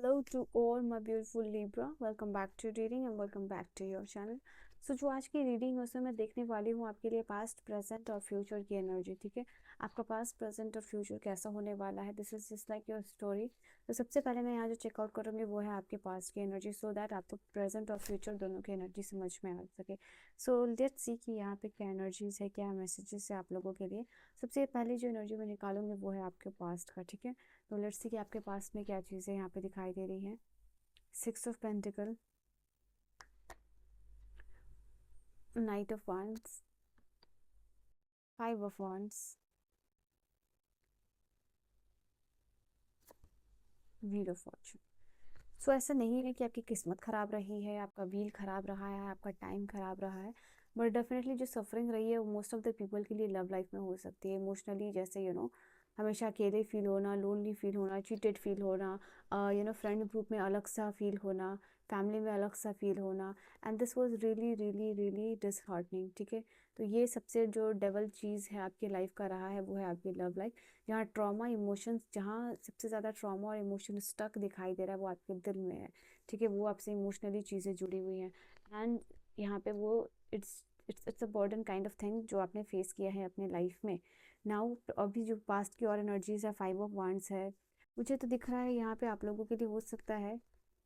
Hello to all my beautiful Libra. Welcome back to reading and welcome back to your channel. जो आज की reading है उसमें मैं देखने वाली हूँ आपके लिए पास्ट प्रेजेंट और फ्यूचर की एनर्जी। ठीक है, आपका पास्ट प्रेजेंट और फ्यूचर कैसा होने वाला है, this is just like your story. तो सबसे पहले मैं यहाँ जो चेकआउट करूँगी वो है आपके पास्ट की एनर्जी, सो दैट आपको प्रेजेंट और फ्यूचर दोनों की एनर्जी समझ में आ सके। सो लेट्स सी कि यहाँ पे क्या एनर्जीज है, क्या मैसेजेस है आप लोगों के लिए। सबसे पहले जो एनर्जी मैं निकालूंगी वो है आपके पास्ट का। ठीक है, तो लेट्स सी कि आपके पास में क्या चीज़ें यहाँ पे दिखाई दे रही हैं। 6 of Pentacles, Knight of Wands, 5 of Wands, Wheel of Fortune। सो ऐसा नहीं है कि आपकी किस्मत ख़राब रही है, आपका व्हील ख़राब रहा है, आपका टाइम ख़राब रहा है, बट डेफिनेटली जो सफरिंग रही है वो मोस्ट ऑफ द पीपल के लिए लव लाइफ में हो सकती है। इमोशनली जैसे हमेशा अकेले फील होना, लोनली फील होना, चीटेड फील होना, फ्रेंड ग्रुप में अलग सा फील होना, फैमिली में अलग सा फील होना, and this was really really really disheartening. ठीक है, तो ये सबसे जो डेवल चीज़ है आपकी लाइफ का रहा है वो है आपकी लव लाइफ। जहाँ ट्रॉमा इमोशंस, जहाँ सबसे ज़्यादा ट्रॉमा और इमोशन स्टक दिखाई दे रहा है वो आपके दिल में है। ठीक है, वो आपसे इमोशनली चीज़ें जुड़ी हुई हैं, एंड यहाँ पे वो it's it's a burden kind of thing जो आपने फेस किया है अपने लाइफ में। नाउ अभी जो पास्ट की और एनर्जीज है, 5 of Wands है, मुझे तो दिख रहा है यहाँ पे आप लोगों के लिए हो सकता है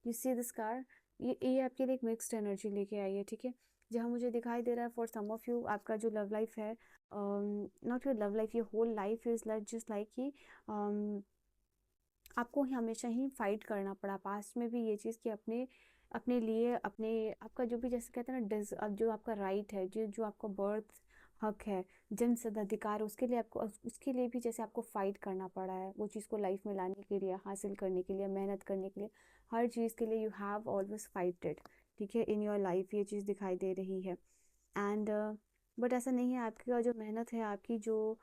यू सी दिस कार, ये आपके लिए एक मिक्स्ड एनर्जी लेके आई है। ठीक है, जहाँ मुझे दिखाई दे रहा है फॉर सम ऑफ यू आपका जो लव लाइफ है, not your love life, your whole life is like just like कि आपको हमेशा ही फाइट करना पड़ा पास्ट में भी ये चीज़ कि अपने अपने लिए, अपने आपका जो भी जैसे कहते हैं ना डिज, अब जो आपका राइट है, जो जो आपका बर्थ हक है, जन्म सिद्ध अधिकार, उसके लिए आपको, उसके लिए भी जैसे आपको फाइट करना पड़ा है वो चीज़ को लाइफ में लाने के लिए, हासिल करने के लिए, मेहनत करने के लिए, हर चीज़ के लिए यू हैव ऑलवेज फाइटेड। ठीक है, इन योर लाइफ ये चीज़ दिखाई दे रही है। एंड बट ऐसा नहीं है, आपकी जो मेहनत है, आपकी जो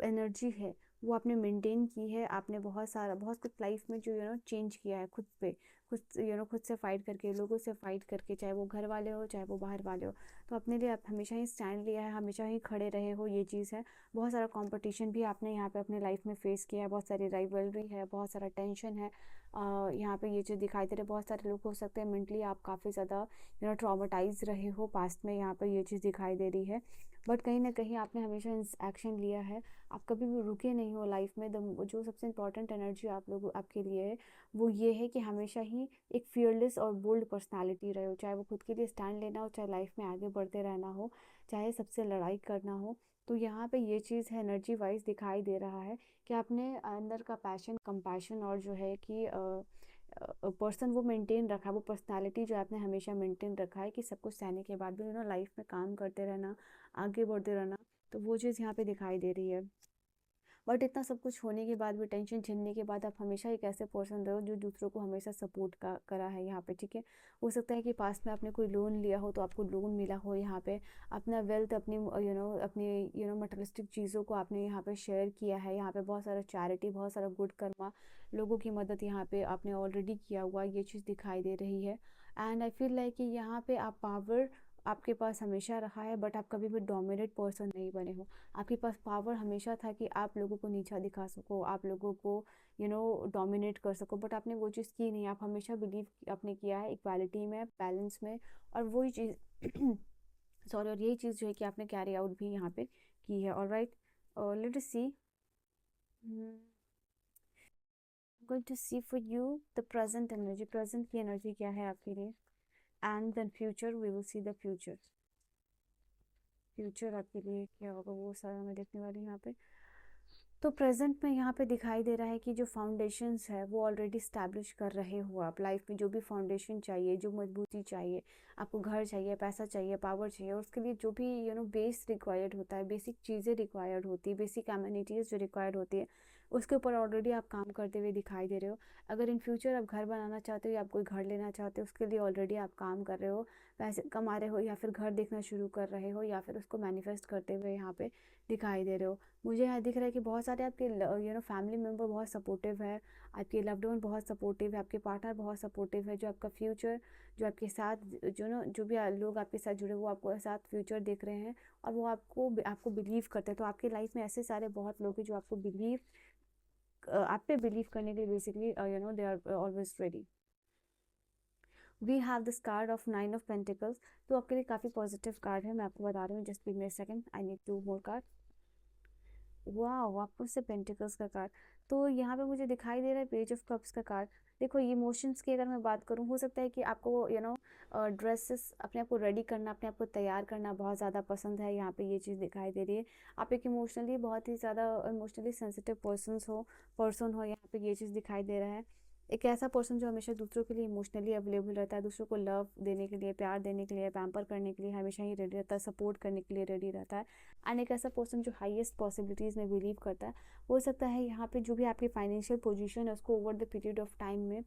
एनर्जी है वो आपने मेंटेन की है। आपने बहुत सारा, बहुत कुछ लाइफ में जो चेंज किया है खुद पे, खुद खुद से फाइट करके, लोगों से फाइट करके, चाहे वो घर वाले हो चाहे वो बाहर वाले हो, तो अपने लिए आप हमेशा ही स्टैंड लिया है, हमेशा ही खड़े रहे हो, ये चीज़ है। बहुत सारा कंपटीशन भी आपने यहाँ पे अपने लाइफ में फेस किया है, बहुत सारी राइवलरी है, बहुत सारा टेंशन है। यहाँ पे ये चीज़ दिखाई दे रहा है, बहुत सारे लोग हो सकते हैं मेंटली आप काफ़ी ज़्यादा ट्रॉमेटाइज रहे हो पास्ट में, यहाँ पर ये चीज़ दिखाई दे रही है। बट कहीं ना कहीं आपने हमेशा एक्शन लिया है, आप कभी भी रुके नहीं हो लाइफ में। जो सबसे इम्पोर्टेंट एनर्जी आप लोग आपके लिए है वो ये है कि हमेशा ही एक फियरलेस और बोल्ड पर्सनालिटी रहे हो, चाहे वो खुद के लिए स्टैंड लेना हो, चाहे लाइफ में आगे बढ़ते रहना हो, चाहे सबसे लड़ाई करना हो। तो यहाँ पे ये चीज़ है, एनर्जी वाइज दिखाई दे रहा है कि आपने अंदर का पैशन, कंपैशन और जो है कि पर्सन वो मेंटेन रखा, वो पर्सनालिटी जो आपने हमेशा मेंटेन रखा है कि सब कुछ सहने के बाद भी लाइफ में काम करते रहना, आगे बढ़ते रहना। तो वो चीज़ यहाँ पे दिखाई दे रही है। बट इतना सब कुछ होने के बाद भी, टेंशन झेलने के बाद, आप हमेशा एक ऐसे पर्सन रहे हो जो दूसरों को हमेशा सपोर्ट करा है यहाँ पे। ठीक है, हो सकता है कि पास में आपने कोई लोन लिया हो तो आपको लोन मिला हो यहाँ पे, अपना वेल्थ, अपनी अपनी मटेरियलिस्टिक चीज़ों को आपने यहाँ पे शेयर किया है। यहाँ पे बहुत सारा चैरिटी, बहुत सारा गुड कर्मा, लोगों की मदद यहाँ पे आपने ऑलरेडी किया हुआ, ये चीज़ दिखाई दे रही है। एंड आई फील लाइक कि यहाँ पे आप पावर आपके पास हमेशा रहा है, बट आप कभी भी डोमिनेट पर्सन नहीं बने हो। आपके पास पावर हमेशा था कि आप लोगों को नीचा दिखा सको, आप लोगों को डोमिनेट कर सको, बट आपने वो चीज़ की नहीं। आप हमेशा बिलीव आपने किया है इक्वालिटी में, बैलेंस में, और वही चीज़ सॉरी, और यही चीज़ जो है कि आपने कैरी आउट भी यहाँ पे की है। Alright, let us see, going to see for you the present energy, present की एनर्जी क्या है आपके लिए, and then future, we will see the future. Future आपके लिए क्या होगा वो सारा मैं देखने वाली हूँ यहाँ पे। तो प्रेजेंट में यहाँ पे दिखाई दे रहा है कि जो फाउंडेशंस है वो ऑलरेडी स्टैब्लिश कर रहे हो आप लाइफ में। जो भी फाउंडेशन चाहिए, जो मजबूती चाहिए, आपको घर चाहिए, पैसा चाहिए, पावर चाहिए, और उसके लिए जो भी बेस रिक्वायर्ड होता है, बेसिक चीज़ें रिक्वायर्ड होती है, बेसिक कम्युनिटीज़ जो रिक्वायर्ड होती है, उसके ऊपर ऑलरेडी आप काम करते हुए दिखाई दे रहे हो। अगर इन फ्यूचर आप घर बनाना चाहते हो या आप कोई घर लेना चाहते हो, उसके लिए ऑलरेडी आप काम कर रहे हो, पैसे कमा रहे हो, या फिर घर देखना शुरू कर रहे हो, या फिर उसको मैनिफेस्ट करते हुए यहाँ पे दिखाई दे रहे हो। मुझे यहाँ दिख रहा है कि बहुत सारे आपके फैमिली मेम्बर बहुत सपोर्टिव है, आपके लव्ड वन बहुत सपोर्टिव है, आपके पार्टनर बहुत सपोर्टिव है, जो आपका फ्यूचर, जो आपके साथ, जो भी लोग आपके साथ जुड़े वो आपको साथ फ्यूचर देख रहे हैं, और वो आपको आपको बिलीव करते हैं। तो आपकी लाइफ में ऐसे सारे बहुत लोग हैं जो आपको बिलीव आप पे बिलीव करने के लिए basically they are always ready. We have this card of 9 of pentacles. तो आपके लिए काफ़ी पॉजिटिव कार्ड है, मैं आपको बता रही हूँ, just give me a second, I need 2 more card. वाह, वापस से पेंटिकल्स का कार्ड। तो यहाँ पे मुझे दिखाई दे रहा है पेज ऑफ कप्स का कार्ड। देखो, इमोशंस की अगर मैं बात करूँ, हो सकता है कि आपको ड्रेसेस, अपने आप को रेडी करना, अपने आप को तैयार करना बहुत ज़्यादा पसंद है, यहाँ पे ये चीज़ दिखाई दे रही है। आप एक इमोशनली बहुत ही ज़्यादा इमोशनली सेंसिटिव पर्सन हो, यहाँ पे ये चीज़ दिखाई दे रहा है। एक ऐसा पर्सन जो हमेशा दूसरों के लिए इमोशनली अवेलेबल रहता है, दूसरों को लव देने के लिए, प्यार देने के लिए, पैम्पर करने के लिए हमेशा ही रेडी रहता है, सपोर्ट करने के लिए रेडी रहता है। एंड एक ऐसा पर्सन जो हाईएस्ट पॉसिबिलिटीज़ में बिलीव करता है। हो सकता है यहाँ पे जो भी आपकी फाइनेंशियल पोजीशन है उसको over the period of time में,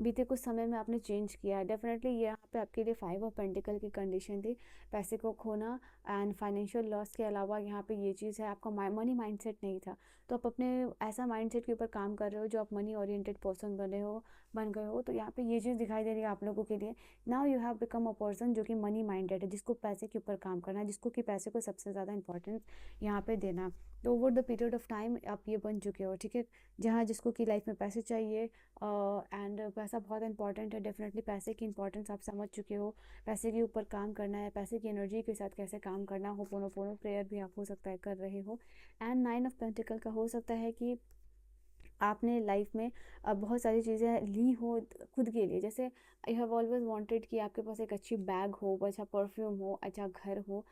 बीते कुछ समय में आपने चेंज किया है। डेफिनेटली यहाँ पे आपके लिए 5 ऑफ पेंटिकल की कंडीशन थी, पैसे को खोना एंड फाइनेंशियल लॉस के अलावा यहाँ पे ये चीज़ है, आपका मनी माइंडसेट नहीं था। तो आप अपने ऐसा माइंडसेट के ऊपर काम कर रहे हो जो आप मनी ओरिएंटेड पर्सन बन गए हो। तो यहाँ पे ये चीज़ दिखाई दे रही है आप लोगों के लिए। Now you have become a person जो कि मनी माइंडेड है, जिसको पैसे के ऊपर काम करना है, जिसको कि पैसे को सबसे ज़्यादा इंपॉर्टेंस यहाँ पे देना। तो over the period of time आप ये बन चुके हो, ठीक है। जहाँ जिसको कि लाइफ में पैसे चाहिए एंड पैसा बहुत इंपॉर्टेंट है, डेफिनेटली पैसे की इंपॉर्टेंस आप समझ चुके हो। पैसे के ऊपर काम करना है, पैसे की एनर्जी के साथ कैसे काम करना हो, पोनो प्रेयर भी आप हो सकता है कर रहे हो। एंड 9 ऑफ पेंटिकल का हो सकता है कि आपने लाइफ में बहुत सारी चीज़ें ली हो खुद के लिए, जैसे आई हैव ऑलवेज वांटेड कि आपके पास एक अच्छी बैग हो, अच्छा परफ्यूम हो, अच्छा घर हो।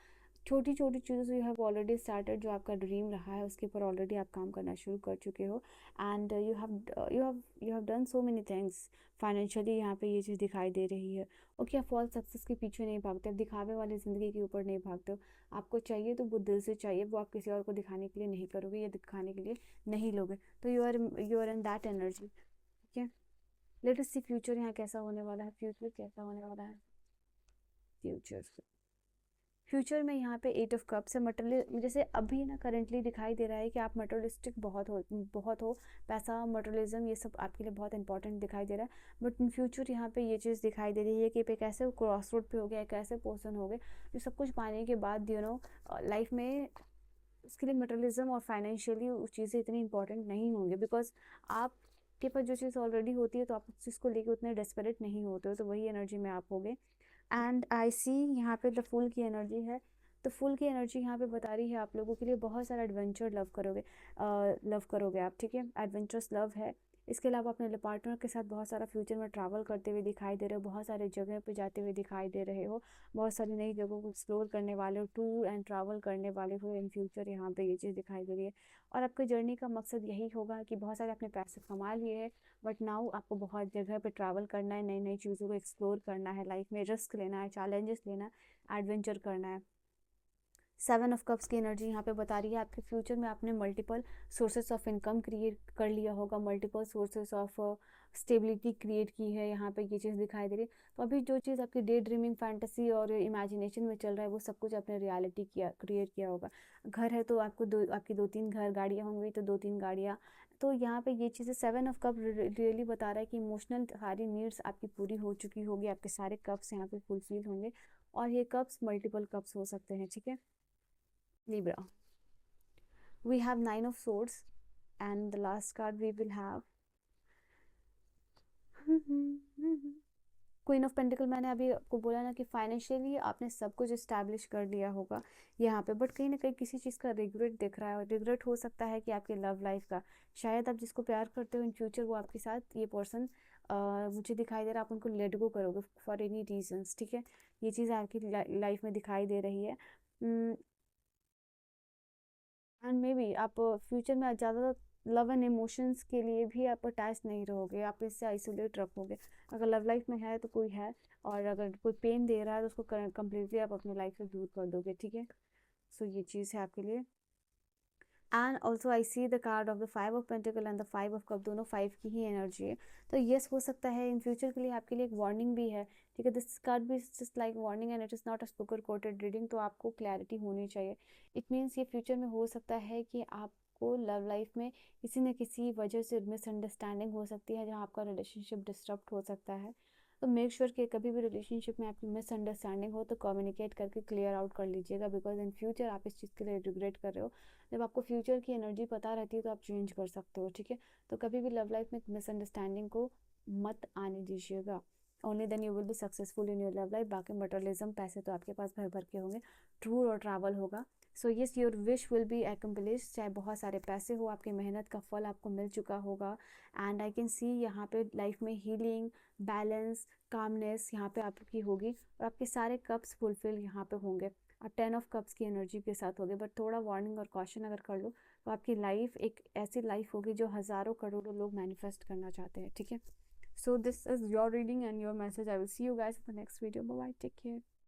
छोटी छोटी चीज़ों से यू हैव ऑलरेडी स्टार्टेड, जो आपका ड्रीम रहा है उसके ऊपर ऑलरेडी आप काम करना शुरू कर चुके हो। And you have done so many things financially, यहाँ पे ये चीज़ दिखाई दे रही है। ओके, आप फॉल्स सक्सेस के पीछे नहीं भागते, आप दिखावे वाली ज़िंदगी के ऊपर नहीं भागते हो। आपको चाहिए तो वो दिल से चाहिए, वो आप किसी और को दिखाने के लिए नहीं करोगे या दिखाने के लिए नहीं लोगे। तो you are in that energy, ठीक है। लेट अस सी फ्यूचर यहाँ कैसा होने वाला है, फ्यूचर कैसा होने वाला है। फ्यूचर फ्यूचर में यहाँ पे 8 ऑफ कप्स है। मटेरियल जैसे अभी ना करेंटली दिखाई दे रहा है कि आप मटेरियलिस्टिक बहुत हो। पैसा, मटेरियलिज्म, ये सब आपके लिए बहुत इंपॉर्टेंट दिखाई दे रहा है। बट इन फ्यूचर यहाँ पे ये चीज़ दिखाई दे रही है कि आप एक ऐसे क्रॉस रोड पे हो गया, एक ऐसे पर्सन हो गए जो सब कुछ पाने के बाद लाइफ में उसके लिए मटेरियलिज्म और फाइनेंशियली उस चीज़ें इतनी इंपॉर्टेंट नहीं होंगे, बिकॉज आप के पास जो चीज़ ऑलरेडी होती है तो आप उस चीज़ को लेके उतने डेस्परेट नहीं होते हो, तो वही एनर्जी में आप होगे। एंड आई सी यहाँ पे द फूल की एनर्जी है। तो फूल की एनर्जी यहाँ पे बता रही है आप लोगों के लिए बहुत सारा एडवेंचर लव करोगे आप, ठीक है। एडवेंचरस लव है। इसके अलावा अपने पार्टनर के साथ बहुत सारा फ्यूचर में ट्रैवल करते हुए दिखाई दे रहे हो, बहुत सारे जगह पे जाते हुए दिखाई दे रहे हो, बहुत सारी नई जगहों को एक्सप्लोर करने वाले हो, टूर एंड ट्रैवल करने वाले हो इन फ्यूचर, यहाँ पे ये चीज़ दिखाई दे रही है। और आपके जर्नी का मकसद यही होगा कि बहुत सारे अपने पैसे कमा लिए हैं, बट नाउ आपको बहुत जगह पे ट्रैवल करना है, नई नई चीज़ों को एक्सप्लोर करना है, लाइफ में रिस्क लेना है, चैलेंजेस लेना है, एडवेंचर करना है। 7 ऑफ कप्स की एनर्जी यहाँ पे बता रही है आपके फ्यूचर में आपने multiple sources of income create कर लिया होगा, multiple sources of stability create की है, यहाँ पे ये चीज़ दिखाई दे रही है। तो अभी जो चीज़ आपकी डे ड्रीमिंग, फैंटेसी और इमेजिनेशन में चल रहा है वो सब कुछ आपने रियलिटी क्रिएट किया होगा। घर है तो आपकी 2-3 घर, गाड़ियाँ होंगी तो 2-3 गाड़ियाँ। तो यहाँ पे ये चीज़ें 7 ऑफ कप रियली बता रहा है कि इमोशनल सारी नीड्स आपकी पूरी हो चुकी होगी, आपके सारे कप्स यहाँ पे फुलफिल होंगे। और ये कप्स मल्टीपल कप्स हो सकते हैं, ठीक है। Libra. We have 9 of swords, and the last card we will have queen of pentacle. मैंने अभी आपको बोला ना कि फाइनेंशियली आपने सब कुछ इस्टेब्लिश कर लिया होगा यहाँ पे, बट कहीं ना कहीं किसी चीज़ का रिग्रेट दिख रहा है, और रिग्रेट हो सकता है कि आपके लव लाइफ का। शायद आप जिसको प्यार करते हो इन फ्यूचर वो आपके साथ, ये पर्सन मुझे दिखाई दे रहा है, आप उनको लेट गो करोगे फॉर एनी रीजंस, ठीक है। ये चीज़ आपकी लाइफ में दिखाई दे रही है। एंड मे बी आप फ्यूचर में ज़्यादा लव एंड इमोशंस के लिए भी आप अटैच नहीं रहोगे, आप इससे आइसोलेट रखोगे। अगर लव लाइफ में है तो कोई है, और अगर कोई पेन दे रहा है तो उसको कम्प्लीटली आप अपनी लाइफ से दूर कर दोगे, ठीक है। सो ये चीज़ है आपके लिए। And also I see the card of the 5 of pentacle and the 5 of cup, दोनों 5 की ही एनर्जी है। तो यस, हो सकता है इन फ्यूचर के लिए आपके लिए एक वार्निंग भी है, ठीक है। दिस कार्ड भी just like warning and it is not a sugar coated reading, तो आपको क्लैरिटी होनी चाहिए। इट मीन्स ये फ्यूचर में हो सकता है कि आपको लव लाइफ में किसी न किसी वजह से मिसअंडरस्टैंडिंग हो सकती है, जहाँ आपका रिलेशनशिप डिस्टर्ब हो सकता है। तो मेक श्योर कि कभी भी रिलेशनशिप में आपकी मिसअंडरस्टैंडिंग हो तो कम्युनिकेट करके क्लियर आउट कर लीजिएगा, बिकॉज इन फ्यूचर आप इस चीज़ के लिए रिग्रेट कर रहे हो। जब आपको फ्यूचर की एनर्जी पता रहती है तो आप चेंज कर सकते हो, ठीक है। तो कभी भी लव लाइफ में मिसअंडरस्टैंडिंग को मत आने दीजिएगा। Only then you will be successful in your love life. बाकी मटेरियलिज्म, पैसे तो आपके पास भर भर के होंगे, टूर और ट्रैवल होगा। So yes, your wish will be accomplish. चाहे बहुत सारे पैसे हो, आपकी मेहनत का फल आपको मिल चुका होगा। एंड आई कैन सी यहाँ पे लाइफ में हीलिंग, बैलेंस, कामनेस यहाँ पे आपकी होगी, और आपके सारे कप्स फुलफिल यहाँ पे होंगे। आप 10 ऑफ कप्स की एनर्जी के साथ होगे। बट थोड़ा वार्निंग और कॉशन अगर कर लो तो आपकी लाइफ एक ऐसी लाइफ होगी जो हज़ारों करोड़ों लोग मैनिफेस्ट करना चाहते हैं, ठीक है। So this is your reading and your message. I will see you guys in the next video. Bye bye. Take care.